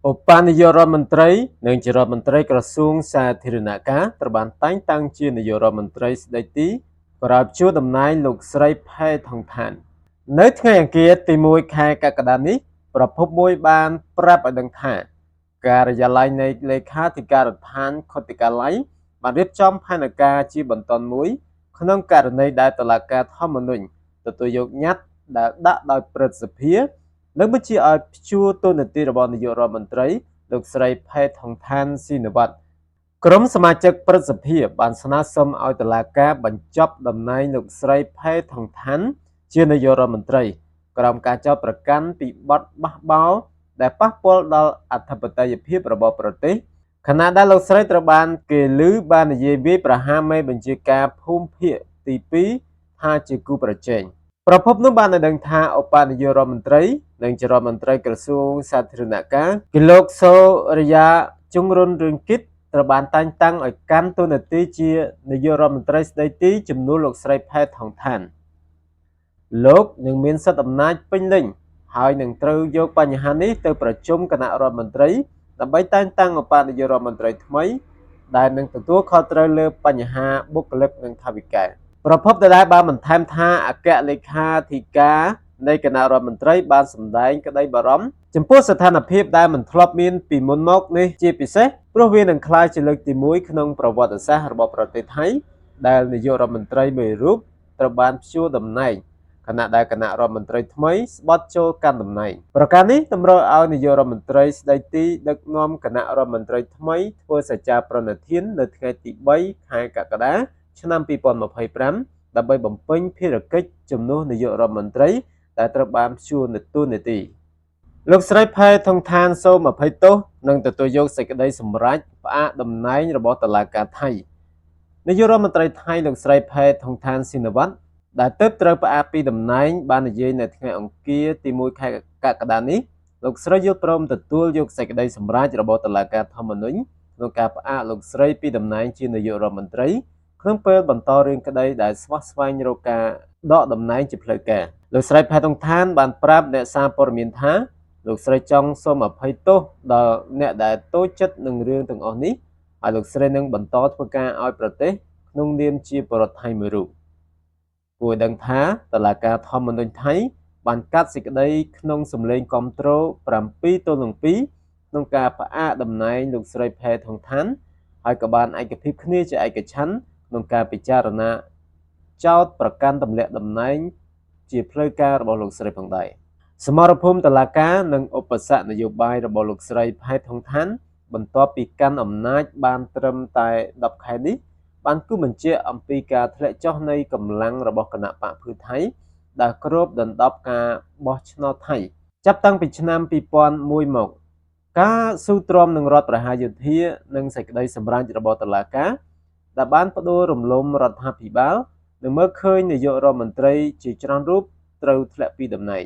ឧបនាយករដ្ឋមន្ត្រីនិងជារដ្ឋមន្ត្រីក្រសួងសាធារណការត្រូវបានតែងតាំងជានាយករដ្ឋមន្ត្រីស្ដីទីក្រោយព្យួរតំណែងលោកស្រីផែថុងថាននៅថ្ងៃអង្គារទី1 ខែកក្កដានេះប្រភពមួយបានប្រាប់ឲ្យដឹងថាការិយាល័យនៃលេខាធិការដ្ឋានខុទ្ទកាល័យបានរៀបចំផែនការជាបន្តមួយក្នុងករណីដែលតុលាការធម្មនុញ្ញទទួលយកញត្តិដែលដាក់ដោយព្រឹទ្ធសភានិងបញ្ជាឲ្យព្យួរតួនាទីរបស់នាយករដ្ឋមន្ត្រីលោកស្រីផែថុងថានស៊ីនវត្តក្រុមសមាជិកព្រឹទ្ធសភាបានស្នើសុំឲ្យតុលាការបញ្ចប់តំណែងលោកស្រីផែថុងថានជានាយករដ្ឋមន្ត្រីក្រោមការចោទប្រកាន់ពីបទបះបោរដែលប៉ះពាល់ដល់អធិបតេយ្យភាពរបស់ប្រទេសខណៈដែលលោកស្រីត្រូវបានគេឮបាននិយាយវាយប្រហារមេបញ្ជាការភូមិភាគទី2ថាជាគូប្រជែងប្រភពនោះបានឲ្យដឹងថាឧបនាយករដ្ឋមន្ត្រីនិងជារដ្ឋមន្ត្រីក្រសួងសាធារណការគឺលោកសូរិយាជុងរុនរឿងគិតត្រូវបានតែងតាំងឲ្យកាន់តួនាទីជានាយករដ្ឋមន្ត្រីស្ដីទីជំនួសលោកស្រីផែថុងថានលោកនឹងមានសិទ្ធិអំណាចពេញលេញហើយនឹងត្រូវយកបញ្ហានេះទៅប្រជុំគណៈរដ្ឋមន្ត្រីដើម្បីតែងតាំងឧបនាយករដ្ឋមន្ត្រីថ្មីដែលនឹងទទួលខុសត្រូវលើបញ្ហាបុគ្គលិកនិងថវិកាប្រភពដដែលបានបន្ថែមថាអគ្គលេខាធិការនៃគណៈរដ្ឋមន្ត្រីបានសម្ដែងក្តីបារម្ភចំពោះស្ថានភាពដែលមិនធ្លាប់មានពីមុនមកនេះជាពិសេសព្រោះវានឹងក្លាយជាលើកទី1ក្នុងប្រវត្តិសាស្ត្ររបស់ប្រទេសថៃដែលនាយករដ្ឋមន្ត្រីមួយរូបត្រូវបានព្យួរតំណែងខណៈដែលគណៈរដ្ឋមន្ត្រីថ្មីស្បត់ចូលកាន់តំណែងប្រការនេះតម្រូវឲ្យនាយករដ្ឋមន្ត្រីស្ដីទីដឹកនាំគណៈរដ្ឋមន្ត្រីថ្មីធ្វើសច្ចាប្រណិធាននៅថ្ងៃទី3 ខែកក្កដាឆ្នាំ2025ដើម្បីបំពេញភារកិច្ចជំនួសនាយករដ្ឋមន្ត្រីដែលត្រូវបានព្យួរនៅតួនាទីលោកស្រីផែថុងថានសូមអភ័យទោសនិងទទួលយកសេចក្តីសម្រេចផ្អាកតំណែងរបស់តុលាការថៃនាយករដ្ឋមន្ត្រីថៃលោកស្រីផែថុងថានស៊ីនវត្តដែលទើបត្រូវផ្អាកពីតំណែងបាននិយាយនៅថ្ងៃអង្គារទី1 ខែកក្កដានេះលោកស្រីយល់ព្រមទទួលយកសេចក្តីសម្រេចរបស់តុលាការធម្មនុញ្ញក្នុងការផ្អាកលោកស្រីពីតំណែងជានាយករដ្ឋមន្ត្រីក្នុងពេលបន្តរឿងក្តីដែលស្វះស្វែងរកការដកតំណែងជាផ្លូវការលោកស្រីផែតុងថានបានប្រាប់អ្នកសារព័ត៌មានថាលោកស្រីចង់សូមអភ័យទោសដល់អ្នកដែលតូចចិត្តនឹងរឿងទាំងអស់នេះហើយលោកស្រីនឹងបន្តធ្វើការឲ្យប្រទេសក្នុងនាមជាពលរដ្ឋថៃមួយរូបគួរដឹងថាតុលាការធម្មនុញ្ញថៃបានកាត់សេចក្តីក្នុងសម្លេងគាំទ្រ7-2ក្នុងការផ្អាកតំណែងលោកស្រីផែថុងថានហើយក៏បានឯកភាពគ្នាជាឯកច្ឆន្ទក្នុងការពិចារណាចោទប្រកាន់ទម្លាក់តំណែងជាផ្លូវការរបស់លោកស្រីផងដែរសមរភូមិតុលាការនិងឧបសគ្គនយោបាយរបស់លោកស្រីផែថុងថានបន្ទាប់ពីកាន់អំណាចបានត្រឹមតែ10 ខែនេះបានគូបញ្ជាក់អំពីការធ្លាក់ចុះនៃកម្លាំងរបស់គណៈបកភឿថៃដែលគ្របដណ្ដប់ការបោះឆ្នោតថៃចាប់តាំងពីឆ្នាំ2001មកការស៊ូទ្រាំនឹងរដ្ឋប្រហារយោធានិងសេចក្តីសម្រេចរបស់តុលាការដែលបានផ្ដួលរំលំរដ្ឋាភិបាលនិងមើលឃើញនាយករដ្ឋមន្ត្រីជាច្រើនរូបត្រូវធ្លាក់ពីតំណែង